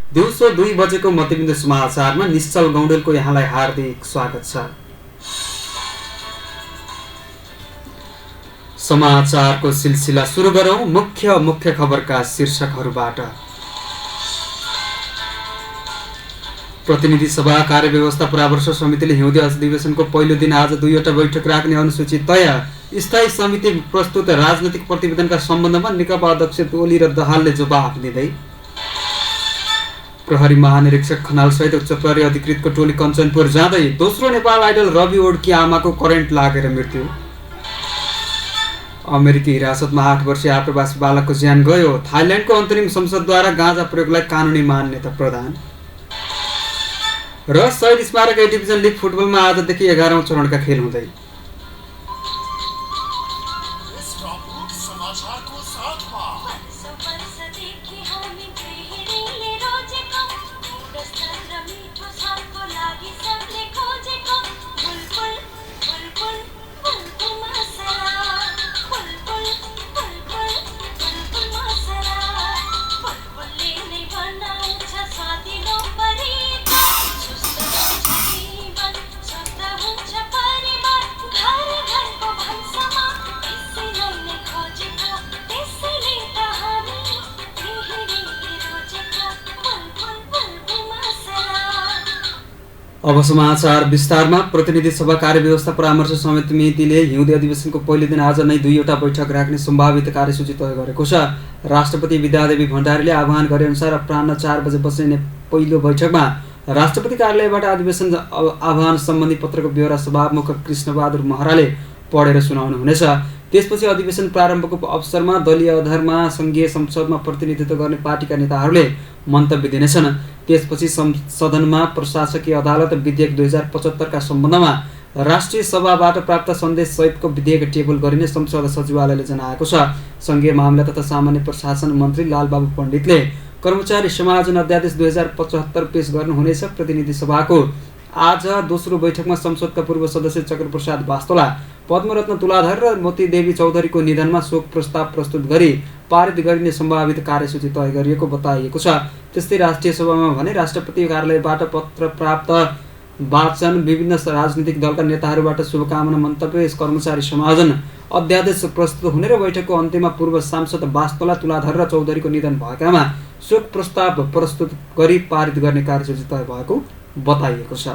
दिउँसो 2 बजेको मध्यबिन्दु समाचारमा निश्चल गौडेलको यहाँलाई हार्दिक स्वागत छ। समाचारको सिलसिला सुरु गरौं मुख्य खबरका शीर्षकहरूबाट। प्रतिनिधि सभा कार्यव्यवस्था परामर्श समितिले हिउँदे अधिवेशनको पहिलो दिन आज 2वटा बैठक राख्ने अनुसूची तय। स्थायी समिति प्रस्तुत राजनैतिक प्रतिवेदनका सम्बन्धमा नेकपा अध्यक्ष ओली र दाहालले जवाफ दिँदै। प्रहरी महानिरीक्षक खनाल सहित उच्च प्रहरी अधिकृतको टोली कञ्चनपुर जाँदै दोस्रो नेपाल आइडल रवि ओडकी आमाको करेन्ट लागेर मृत्यु। अमेरिकी हिरासतमा 8 वर्षीय आप्रवासी बालकको ज्यान गयो। थाइल्यान्डको अन्तरिम संसदद्वारा गाँजा प्रयोगलाई कानुनी मान्यता प्रदान। र शहीद स्मारक ए डिभिजन लिग फुटबलमा आजदेखि 11औं चरणका खेल हुँदै। अब समाचार विस्तारमा। प्रतिनिधि सभा कार्यव्यवस्था परामर्श समितिले हिउँदे अधिवेशनको पहिलो दिन आज नै 2वटा बैठक राख्ने सम्भावित कार्यसूची तय गरेको छ। राष्ट्रपति विद्यादेवी भण्डारीले आह्वान गरे अनुसार अपराह्न 4 बजे बस्ने पहिलो बैठकमा राष्ट्रपति कार्यालयबाट अधिवेशन आह्वान सम्बन्धी पत्रको ब्यौरा सभामुख कृष्णबहादुर महराले पढेर सुनाउनु हुनेछ। त्यसपछि अधिवेशन प्रारम्भको अवसरमा दलीय आधारमा संघीय संसदमा प्रतिनिधित्व गर्ने पार्टीका नेताहरूले मन्तव्य दिनेछन्। त्यसपछि सदनमा प्रशासकीय अदालत विधेयक 2075 का सम्बन्धमा राष्ट्रिय सभाबाट प्राप्त सन्देश सहितको विधेयक टेबल गरिने संसद सचिवालयले जनाएको छ। संघीय मामला तथा सामान्य प्रशासन मन्त्री लालबाबु पण्डितले कर्मचारी समायोजन अध्यादेश 2075 पेश गर्नुहुनेछ। प्रतिनिधि सभाको आज दोस्रो बैठकमा संसदका पूर्व सदस्य चक्रप्रसाद वास्तोला, पद्मरत्न तुलाधर र मोतीदेवी चौधरीको निधनमा शोक प्रस्ताव प्रस्तुत गरी पारित गरिने सम्भावित कार्यसूची तय गरिएको बताइएको छ। त्यस्तै राष्ट्रिय सभामा भने राष्ट्रपति कार्यालयबाट पत्र प्राप्त वाचन, विभिन्न राजनीतिक दलका नेताहरूबाट शुभकामना मन्तव्य, कर्मचारी समायोजन अध्यादेश प्रस्तुत हुने र बैठकको अन्त्यमा पूर्व सांसद वास्तोला, तुलाधर र चौधरीको निधन भएकामा शोक प्रस्ताव प्रस्तुत गरी पारित गर्ने कार्यसूची तय भएको बताइएको छ।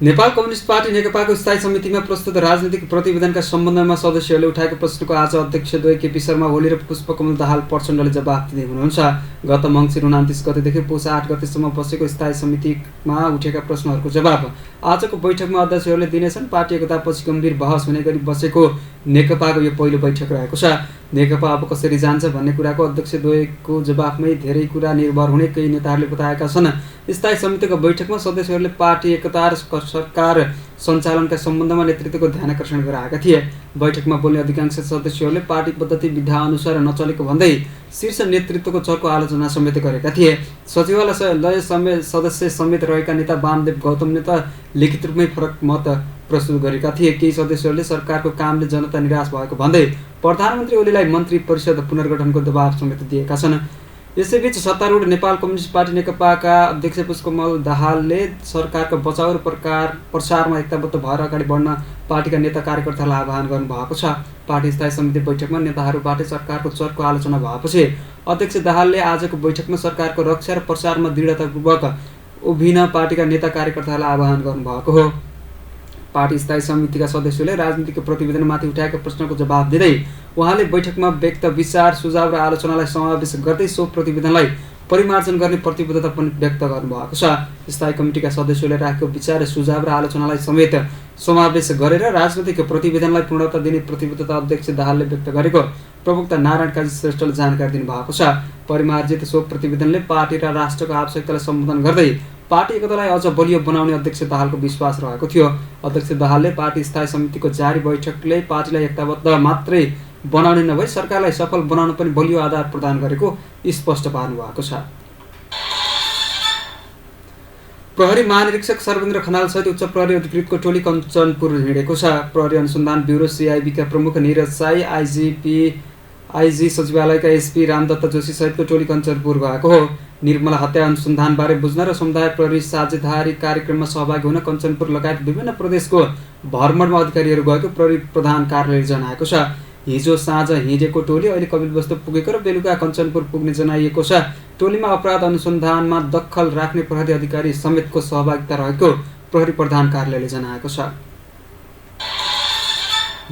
नेपाल कम्युनिस्ट पार्टी नेकपाको स्थायी समितिमा प्रस्तुत राजनीतिक प्रतिवेदनका सम्बन्धमा सदस्यहरूले उठाएको प्रश्नको आज अध्यक्षद्वय केपी शर्मा ओली र पुष्पकमल दाहाल प्रचण्डले जवाफ दिँदै हुनुहुन्छ। गत मङ्सिर 29 गतेदेखि पुष 8 गतेसम्म बसेको स्थायी समितिमा उठेका प्रश्नहरूको जवाफ आजको बैठकमा अध्यक्षहरूले दिनेछन्। पार्टी एकतापछि गम्भीर बहस हुने गरी बसेको नेकपाको यो पहिलो बैठक रहेको छ। नेकपा अब कसरी जान्छ भन्ने कुराको अध्यक्षद्वयको जवाफमै धेरै कुरा निर्भर हुने केही नेताहरूले बताएका छन्। स्थायी समितिको बैठकमा सदस्यहरूले पार्टी एकता र सरकार सञ्चालनका सम्बन्धमा नेतृत्वको ध्यानकर्षण गराएका थिए। बैठकमा बोल्ने अधिकांश सदस्यहरूले पार्टी पद्धति विधा अनुसार नचलेको भन्दै शीर्ष नेतृत्वको चर्को आलोचना समेत गरेका थिए। सचिवालय सदस्य समेत रहेका नेता वामदेव गौतमले त लिखित रूपमै फरक मत प्रस्तुत गरेका थिए। केही सदस्यहरूले सरकारको कामले जनता निराश भएको भन्दै प्रधानमन्त्री ओलीलाई मन्त्री परिषद पुनर्गठनको दबाव समेत दिएका छन्। यसैबीच सत्तारूढ नेपाल कम्युनिस्ट पार्टी नेकपाका अध्यक्ष पुष्पकमल दाहालले सरकारको बचाउ र प्रसारमा एकताबद्ध भएर अगाडि बढ्न पार्टीका नेता कार्यकर्तालाई आह्वान गर्नुभएको छ। पार्टी स्थायी समिति बैठकमा नेताहरूबाट सरकारको चर्को आलोचना भएपछि अध्यक्ष दाहालले आजको बैठकमा सरकारको रक्षा र प्रसारमा दृढतापूर्वक उभिन पार्टीका नेता कार्यकर्तालाई आह्वान गर्नुभएको हो। पार्टी स्थायी समितिका सदस्यले राजनीतिक प्रतिवेदनमाथि उठाएका प्रश्नको जवाफ दिँदै उहाँले बैठकमा व्यक्त विचार, सुझाव र आलोचनालाई समावेश गर्दै सो प्रतिवेदनलाई परिमार्जन गर्ने प्रतिबद्धता पनि व्यक्त गर्नुभएको छ। स्थायी कमिटिका सदस्यले राखेको विचार, सुझाव र आलोचनालाई समेत समावेश गरेर राजनीतिक प्रतिवेदनलाई पूर्णता दिने प्रतिबद्धता अध्यक्ष दाहालले व्यक्त गरेको प्रवक्ता नारायण काजी श्रेष्ठले जानकारी दिनुभएको छ। परिमार्जित सो प्रतिवेदनले पार्टी र राष्ट्रको आवश्यकतालाई सम्बोधन गर्दै पार्टी एकतालाई अझ बलियो बनाउने अध्यक्ष दाहालको विश्वास रहेको थियो। अध्यक्ष दाहालले पार्टी स्थायी समितिको जारी बैठकले पार्टीलाई एकताबद्ध मात्रै बनाउने नभई सरकारलाई सफल बनाउन पनि बलियो आधार प्रदान गरेको स्पष्ट पार्नु भएको छ। प्रहरी महानिरीक्षक सर्वेन्द्र खनाल सहित उच्च प्रहरी अधिकृतको टोली कञ्चनपुर हिँडेको छ। प्रहरी अनुसन्धान ब्युरो CIB का प्रमुख नीरज साई, आइजी सचिवालयका एसपी रामदत्त जोशी सहितको टोली कञ्चनपुर गएको हो। निर्मला हत्या अनुसन्धानबारे बुझ्न र समुदाय प्रहरी साझेदारी कार्यक्रममा सहभागी हुन कञ्चनपुर लगायत विभिन्न प्रदेशको भ्रमणमा अधिकारीहरू गएको प्रहरी प्रधान कार्यालयले जनाएको छ। हिजो साँझ हिँडेको टोली अहिले कपिलवस्तु पुगेको र बेलुका कञ्चनपुर पुग्ने जनाइएको छ। टोलीमा अपराध अनुसन्धानमा दखल राख्ने प्रहरी अधिकारी समेतको सहभागिता रहेको प्रहरी प्रधान कार्यालयले जनाएको छ।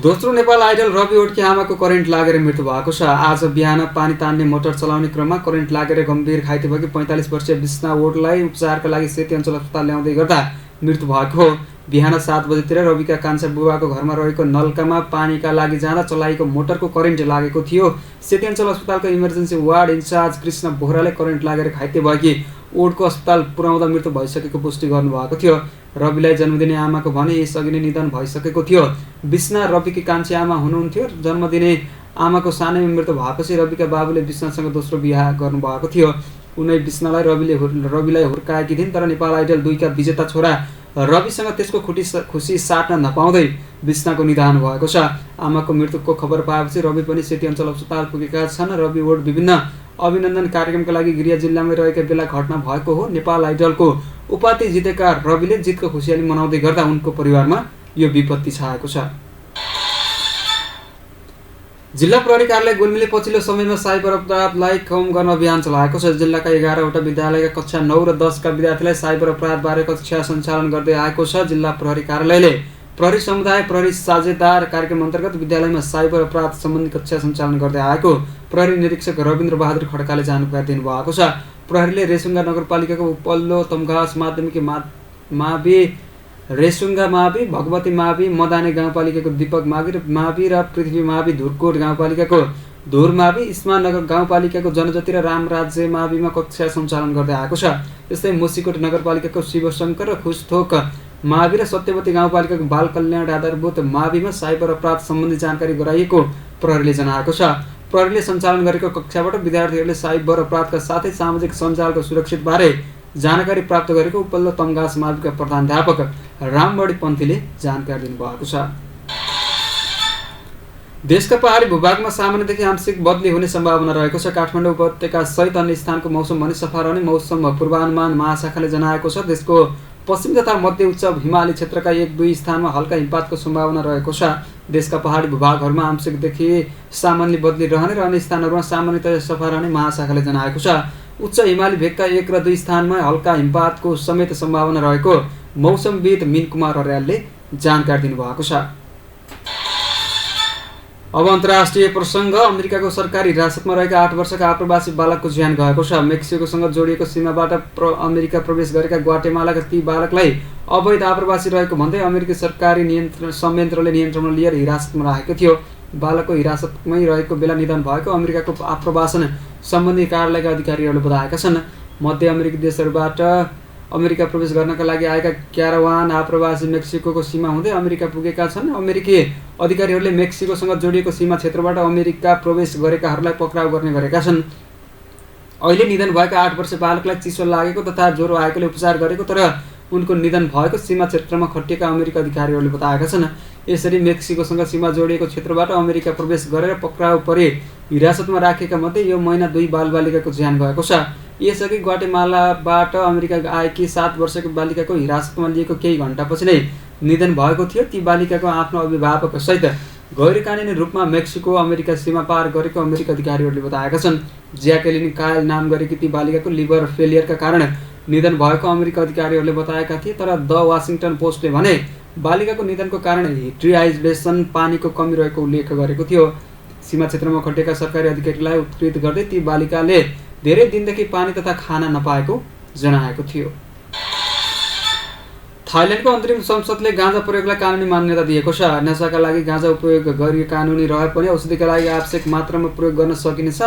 दोस्रो नेपाल आइडल रवि ओडकी आमाको करेन्ट लागेर मृत्यु भएको छ। आज बिहान पानी तान्ने मोटर चलाउने क्रममा करेन्ट लागेर गम्भीर घाइते भएकी 45 वर्षीय बिस्ना ओडलाई उपचारका लागि सेती अञ्चल अस्पताल ल्याउँदै गर्दा मृत्यु भएको हो। बिहान 7 बजेतिर रविका कान्छा बुबाको घरमा रहेको नलकामा पानीका लागि जाँदा चलाएको मोटरको करेन्ट लागेको थियो। सेती अञ्चल अस्पतालको इमर्जेन्सी वार्ड इन्चार्ज कृष्ण बोहराले करेन्ट लागेर घाइते भएकी ओडको अस्पताल पुर्याउँदा मृत्यु भइसकेको पुष्टि गर्नुभएको थियो। रविलाई जन्मदिने आमाको भने यसअघि नै निधन भइसकेको थियो। बिस्ना रविकी कान्छी आमा हुनुहुन्थ्यो। जन्मदिने आमाको सानैमा मृत्यु भएपछि रविका बाबुले बिस्नासँग दोस्रो बिहा गर्नुभएको थियो। उनै बिस्नालाई रविलाई हुर्काएकी थिइन्, तर नेपाल आइडल 2 का विजेता छोरा रविसँग त्यसको खुसी साट्न नपाउँदै बिस्नाको निधन भएको छ। आमाको मृत्युको खबर पाएपछि रवि पनि सेती अञ्चल अस्पताल पुगेका छन्। रवि ओड विभिन्न अभिनन्दन कार्यक्रमका लागि गृह जिल्लामै रहेका बेला घटना भएको हो। नेपाल आइडलको उपाधि जितेका रविले जितको खुसियाली मनाउँदै गर्दा उनको परिवारमा यो विपत्ति छाएको छ। जिल्ला प्रहरी कार्यालय गुल्मीले पछिल्लो समयमा साइबर अपराधलाई कम गर्न अभियान चलाएको छ। जिल्लाका 11वटा विद्यालयका कक्षा 9 र 10 का विद्यार्थीलाई साइबर अपराधबारे कक्षा सञ्चालन गर्दै आएको छ। जिल्ला प्रहरी कार्यालयले प्रहरी समुदाय प्रहरी साझेदार कार्यक्रम अन्तर्गत विद्यालयमा साइबर अपराध सम्बन्धी कक्षा सञ्चालन गर्दै आएको प्रहरी निरीक्षक रविन्द्र बहादुर खड्काले जानकारी दिनुभएको छ। प्रहरीले रेसुङ्गा नगरपालिकाको उपल्लो तमघास माध्यमिक मावि, रेसुङ्गा मावि, भगवती मावि, मदाने गाउँपालिकाको दीपक मावि र पृथ्वी मावि, धुरकोट गाउँपालिकाको धुर मावि, इस्मा नगर गाउँपालिकाको जनजति र रामराज्य माविमा कक्षा सञ्चालन गर्दै आएको छ। त्यस्तै मुसिकोट नगरपालिकाको शिवशङ्कर र खुसथोक मावि र सत्यवती गाउँपालिकाको बाल कल्याण आधारभूत माविमा साइबर अपराध सम्बन्धी जानकारी गराइएको प्रहरीले जनाएको छ। प्रहरीले सञ्चालन गरेको कक्षाबाट विद्यार्थीहरूले साइबर अपराधका साथै सामाजिक सञ्जालको सुरक्षित बारे जानकारी प्राप्त गरेको उपल्लो तमघास माविका प्रधानाध्यापक रामबडी पन्थीले जानकारी दिनुभएको छ। देशका पहाडी भूभागमा सामान्यदेखि आंशिक बदली हुने सम्भावना रहेको छ। काठमाडौँ उपत्यका सहित अन्य स्थानको मौसम भने सफा रहने मौसम पूर्वानुमान महाशाखाले जनाएको छ। देशको पश्चिम तथा मध्य उच्च हिमाली क्षेत्रका 1-2 स्थानमा हल्का हिमपातको सम्भावना रहेको छ। देशका पहाडी भूभागहरूमा आंशिकदेखि सामान्य बदली रहने र अन्य स्थानहरूमा सामान्यतया सफा रहने महाशाखाले जनाएको छ। उच्च हिमाली भेगका 1 र 2 स्थानमा हल्का हिमपातको समेत सम्भावना रहेको मौसमविद मिन कुमार अर्यालले जानकारी दिनुभएको छ। अब अन्तर्राष्ट्रिय प्रसङ्ग। अमेरिकाको सरकारी हिरासतमा रहेका 8 वर्षका आप्रवासी बालकको ज्यान गएको छ। मेक्सिकोसँग जोडिएको सीमाबाट अमेरिका प्रवेश गरेका ग्वाटेमालाका ती बालकलाई अवैध आप्रवासी रहेको भन्दै अमेरिकी सरकारी संयन्त्रले नियन्त्रणमा लिएर हिरासतमा राखेको थियो। बालकको हिरासतमै रहेको बेला निधन भएको अमेरिकाको आप्रवासन सम्बन्धी कार्यालयका अधिकारीहरूले बताएका छन्। मध्य अमेरिकी देशहरूबाट अमेरिका प्रवेश गर्नका लागि आएका 11 आप्रवासी मेक्सिकोको सीमा हुँदै अमेरिका पुगेका छन्। अमेरिकी अधिकारीहरूले मेक्सिकोसँग जोडिएको सीमा क्षेत्रबाट अमेरिका प्रवेश गरेकाहरूलाई पक्राउ गर्ने गरेका छन्। अहिले निधन भएका 8 वर्षीय बालकलाई चिसो लागेको तथा ज्वरो आएकोले उपचार गरेको तर उनको निधन भएको सीमा क्षेत्रमा खटिएका अमेरिकी अधिकारीहरूले बताएका छन्। यसरी मेक्सिकोसँग सीमा जोडिएको क्षेत्रबाट अमेरिका प्रवेश गरेर पक्राउ परे हिरासतमा राखेका मध्ये यो महिना 2 बालबालिकाको ज्यान गएको छ। यसअघि ग्वाटेमालाबाट अमेरिका आएकी 7 वर्षको बालिकाको हिरासतमा लिएको केही घण्टापछि नै निधन भएको थियो। ती बालिकाको आफ्नो अभिभावक सहित गैरकानुनी रूपमा मेक्सिको अमेरिका सीमा पार गरेको अमेरिकी अधिकारीहरूले बताएका छन्। ज्याकेलिन कायल नाम गरेकी ती बालिकाको लिभर फेलियरका कारण निधन भएको अमेरिकी अधिकारीहरूले बताएका थिए। तर द वाशिङटन पोस्टले भने बालिकाको निधनको कारण डिहाइड्रेसन पानीको कमी रहेको उल्लेख गरेको थियो। सीमा क्षेत्रमा खटिएका सरकारी अधिकारीलाई उद्धृत गर्दै ती बालिकाले धेरै दिनदेखि पानी तथा खाना नपाएको जनाएको थियो। थाइल्यान्डको अन्तरिम संसदले गाँजा प्रयोगलाई कानुनी मान्यता दिएको छ। नशाका लागि गाँजा उपयोग गरी कानुनी रहे पनि औषधिका लागि आवश्यक मात्रामा प्रयोग गर्न सकिनेछ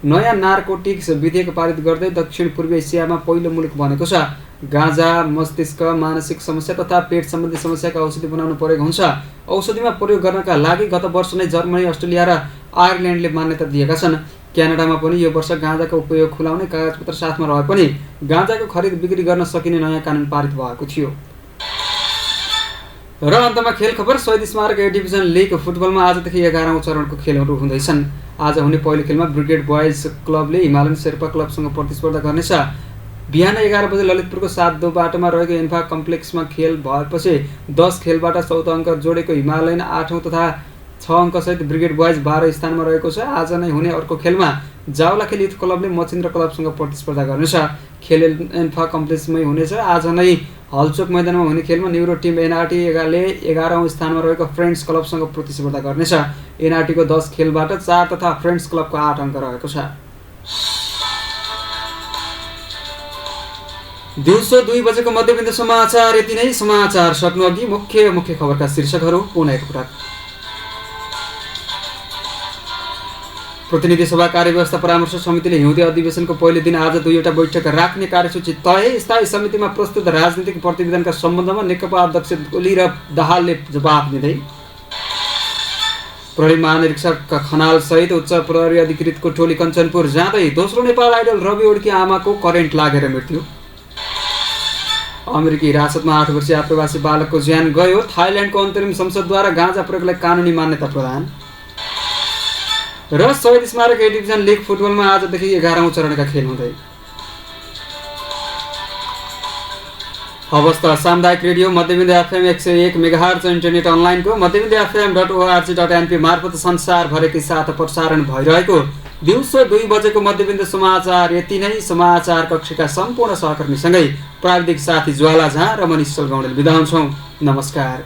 नयाँ नार्कोटिक्स विधेयक पारित गर्दै दक्षिण पूर्वी एसियामा पहिलो मुलुक बनेको छ। गाँजा मस्तिष्क मानसिक समस्या तथा पेट सम्बन्धी समस्याका औषधि बनाउनु परेको हुन्छ। औषधिमा प्रयोग गर्नका लागि गत वर्ष नै जर्मनी, अस्ट्रेलिया र आयरल्यान्डले मान्यता दिएका छन्। क्यानाडामा पनि यो वर्ष गाँजाको उपयोग खुलाउने कागजपत्र साथमा रहे पनि गाँजाको खरिद बिक्री गर्न सकिने नयाँ कानुन पारित भएको थियो। र अन्तमा खेल खबर। शहीद स्मारक ए डिभिजन लिग फुटबलमा आजदेखि 11औं चरणको खेलहरू हुँदैछन्। आज हुने पहिलो खेलमा ब्रिगेड बोइज क्लबले हिमालयन शेर्पा क्लबसँग प्रतिस्पर्धा गर्नेछ। बिहान 11 बजे ललितपुरको 7 बाटोमा रहेको इन्फा कम्प्लेक्समा खेल भएपछि 10 खेलबाट 14 अङ्क जोडेको हिमालयन 8औं तथा 6 अङ्कसहित ब्रिगेड बोइज 12 स्थानमा रहेको छ। आज नै हुने अर्को खेलमा जावलाखेल युथ क्लबले मचिन्द्र क्लबसँग प्रतिस्पर्धा गर्नेछ। खेल इन्फा कम्प्लेक्समै हुनेछ। आज नै हलचोक मैदानमा हुने खेलमा न्युरो टिम एनआरटी ले 11औं स्थानमा रहेको फ्रेन्ड्स क्लबसँग प्रतिस्पर्धा गर्नेछ। एनआरटीको 10 खेलबाट 4 तथा फ्रेन्ड्स क्लबको 8 अङ्क रहेको छ। दिउँसो 2 बजेको मध्यबिन्दु समाचार यति नै। समाचार सक्नु अघि मुख्य खबरका शीर्षकहरू पुनः एकपटक। प्रतिनिधि सभा कार्यव्यवस्था परामर्श समितिले हिउँदे अधिवेशनको पहिलो दिन आज 2वटा बैठक राख्ने कार्यसूची तय। स्थायी समितिमा प्रस्तुत राजनीतिक प्रतिवेदनका सम्बन्धमा नेकपा अध्यक्ष ओली र दाहालले जवाफ दिँदै प्रहरी महानिरीक्षक खनाल सहित उच्च प्रहरी अधिकृतको टोली कञ्चनपुर जाँदै दोस्रो नेपाल आइडल रवि उड्की आमाको करेन्ट लागेर मृत्यु। अमेरिकी हिरासतमा 8 वर्षीय आप्रवासी बालकको ज्यान गयो। थाइल्यान्डको अन्तरिम संसदद्वारा गाँजा प्रयोगलाई कानुनी मान्यता प्रदान। र शहीद स्मारक ए डिभिजन लिग फुटबलमा आजदेखि 11औं चरणका खेल हुँदै। हवस् त सामुदायिक रेडियो मध्यबिन्दु एफएम 101 मेगाहर्ज इन्टरनेट अनलाइनको मध्यबिन्दु.fm.org.np मार्फत संसारभरिकै साथ प्रसारण भइरहेको दिउँसो 2 बजेको मध्यबिन्दु समाचार यति नै। समाचार कक्षका सम्पूर्ण सहकर्मीसँगै प्राविधिक साथी ज्वाला झा र मनिष सलगाउँले बिदा हुन्छौँ। नमस्कार।